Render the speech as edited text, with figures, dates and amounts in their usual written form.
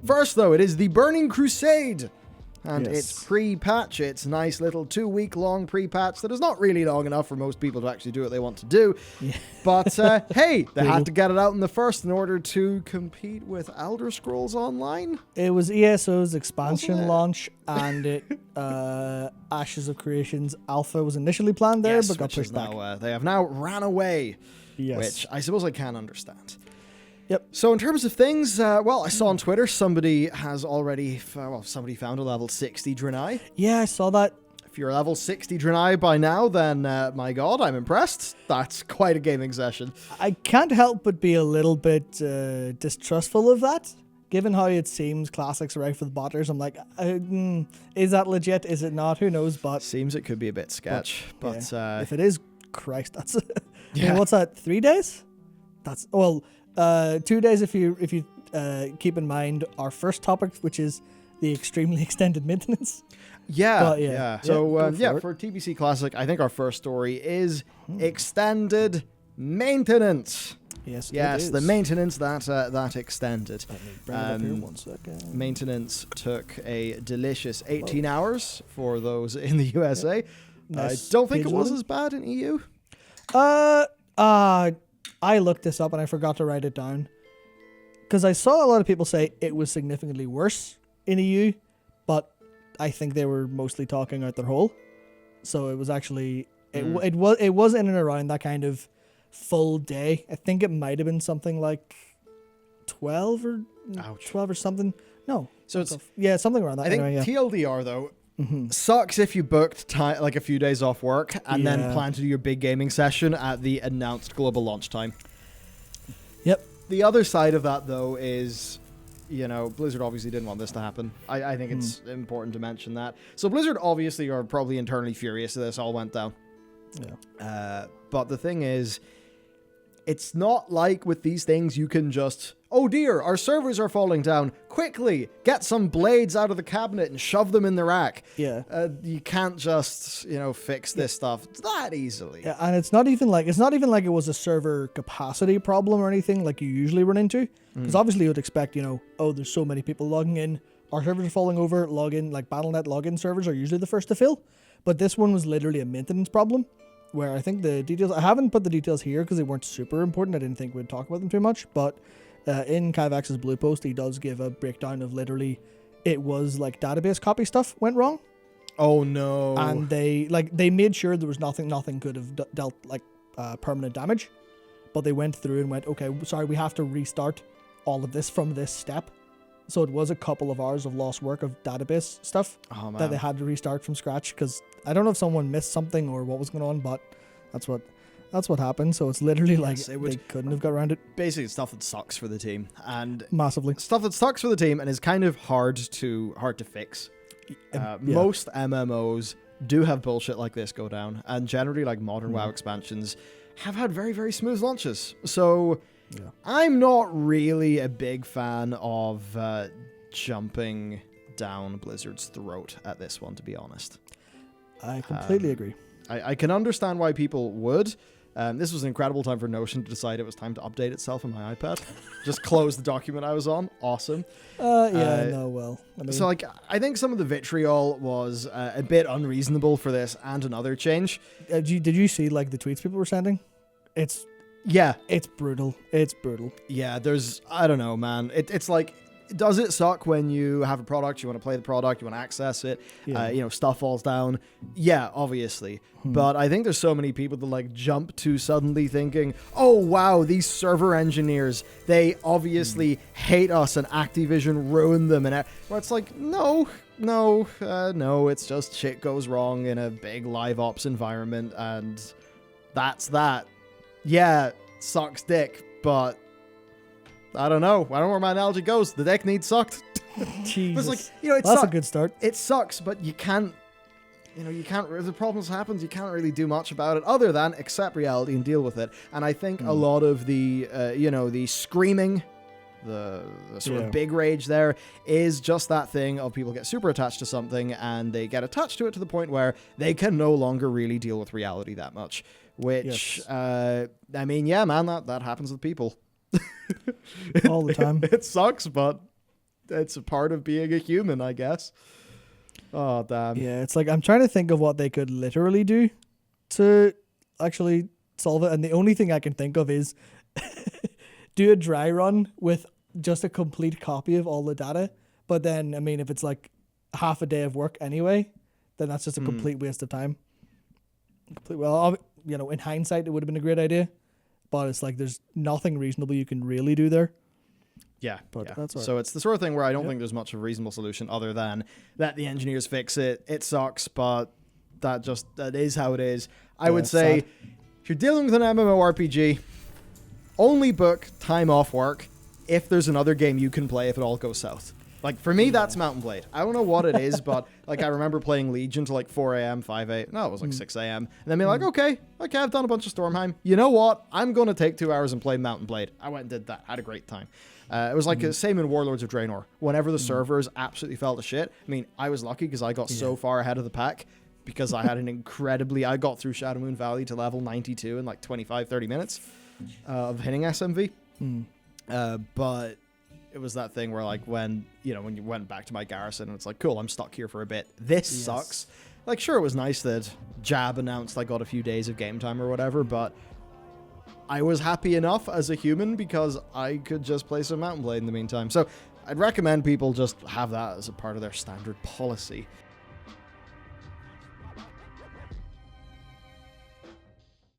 First, though, it is the Burning Crusade. And Yes. it's pre-patch. It's a nice little 2-week-long pre-patch that is not really long enough for most people to actually do what they want to do. Yeah. But, hey, they had to get it out in the first in order to compete with Elder Scrolls Online. It was ESO's expansion Wasn't it? launch, and Ashes of Creation's alpha was initially planned there, but got which is pushed back. now, they have now ran away, Yes. which I suppose I can understand. Yep. So in terms of things, well, I saw on Twitter somebody has already, somebody found a level 60 Draenei. Yeah, I saw that. If you're a level 60 Draenei by now, then my god, I'm impressed. That's quite a gaming session. I can't help but be a little bit distrustful of that, given how it seems classics are out for the botters. I'm like, is that legit? Is it not? Who knows? But Seems it could be a bit sketch, but yeah. If it is, Christ, that's Yeah. what's that? 3 days? That's 2 days if you keep in mind our first topic, which is the extremely extended maintenance. yeah, But yeah. yeah. Yeah, So go for it. for TBC Classic, I think our first story is extended maintenance. Yes, Yes, it is. the maintenance that extended. Let me bring it up here 1 second. Maintenance took a delicious 18 hours for those in the USA. Nice I don't think it page was loading. as bad in EU. I looked this up and I forgot to write it down because I saw a lot of people say it was significantly worse in EU, but I think they were mostly talking out their hole. So it was actually it was in and around that kind of full day. I think it might have been something like 12 or Ouch. 12 or something. No, So it's, something around that. I think anyway, yeah. TLDR though, sucks if you booked like a few days off work and then Yeah. plan to do your big gaming session at the announced global launch time. Yep. The other side of that though is, Blizzard obviously didn't want this to happen. I think it's important to mention that. So Blizzard obviously are probably internally furious that this all went down. Yeah. But the thing is, it's not like with these things you can just, oh dear, our servers are falling down. Quickly, get some blades out of the cabinet and shove them in the rack. Yeah. You can't just, fix this stuff that easily. Yeah, and it's not even like it was a server capacity problem or anything like you usually run into. Because obviously you would expect, there's so many people logging in, our servers are falling over, login, like Battle.net login servers are usually the first to fill. But this one was literally a maintenance problem, where I think the details, I haven't put the details here because they weren't super important. I didn't think we'd talk about them too much, but in Kyvax's blue post, he does give a breakdown of literally, it was like database copy stuff went wrong. Oh no. And they made sure there was nothing could have dealt like permanent damage, but they went through and went, okay, sorry, we have to restart all of this from this step. So it was a couple of hours of lost work of database stuff Oh, man. that they had to restart from scratch, because I don't know if someone missed something or what was going on, but that's what happened. So it's literally Yes, like it would- they couldn't have got around it Basically, it's stuff that sucks for the team. And massively. stuff that sucks for the team and is kind of hard to fix. Yeah. Most MMOs do have bullshit like this go down, and generally, like modern WoW expansions, have had very, very smooth launches. So Yeah. I'm not really a big fan of jumping down Blizzard's throat at this one, to be honest. I completely agree. I can understand why people would. This was an incredible time for Notion to decide it was time to update itself on my iPad. Just close the document I was on. Awesome. I mean, So, I think some of the vitriol was a bit unreasonable for this and another change. did you see like the tweets people were sending? It's Yeah, brutal. It's brutal. yeah, I don't know, man. It's like, does it suck when you have a product, you want to play the product, you want to access it, Yeah. stuff falls down? Yeah, obviously. But I think there's so many people that jump to suddenly thinking, oh wow, these server engineers, they obviously hate us and Activision ruined them. And where it's like, no, it's just shit goes wrong in a big live ops environment, and that's that. Yeah, sucks dick, but I don't know. I don't know where my analogy goes. The dick needs sucked. Jesus. It's like, it That's sucks. a good start. It sucks, but you can't, if the problems happens, you can't really do much about it other than accept reality and deal with it. And I think a lot of the, the screaming, the sort of big rage there is just that thing of people get super attached to something and they get attached to it to the point where they can no longer really deal with reality that much. Which, I mean, yeah, man, that happens with people. All the time. It sucks, but it's a part of being a human, I guess. Oh, damn. Yeah, it's like I'm trying to think of what they could literally do to actually solve it, and the only thing I can think of is do a dry run with just a complete copy of all the data. But then, I mean, if it's like half a day of work anyway, then that's just a complete waste of time. Well, you know, in hindsight, it would have been a great idea, but it's like there's nothing reasonable you can really do there. Yeah, but yeah. that's all right. So it's the sort of thing where I don't think there's much of a reasonable solution other than that the engineers fix it. It sucks, but that is how it is. I would say if you're dealing with an MMORPG, only book time off work if there's another game you can play if it all goes south. Like, for me, that's Mount and Blade. I don't know what it is, but, like, I remember playing Legion till, like, 4 a.m., 5 a.m. No, it was, like, 6 a.m. And then being like, okay, I've done a bunch of Stormheim. You know what? I'm going to take 2 hours and play Mount and Blade. I went and did that. Had a great time. It was, like, the same in Warlords of Draenor. Whenever the servers absolutely fell to shit, I mean, I was lucky because I got so far ahead of the pack because I had I got through Shadow Moon Valley to level 92 in, like, 25, 30 minutes of hitting SMV. But it was that thing where, like, when you went back to my garrison and it's like, cool, I'm stuck here for a bit. This sucks. Like, sure, it was nice that Jab announced I got a few days of game time or whatever, but I was happy enough as a human because I could just play some Mount and Blade in the meantime. So I'd recommend people just have that as a part of their standard policy.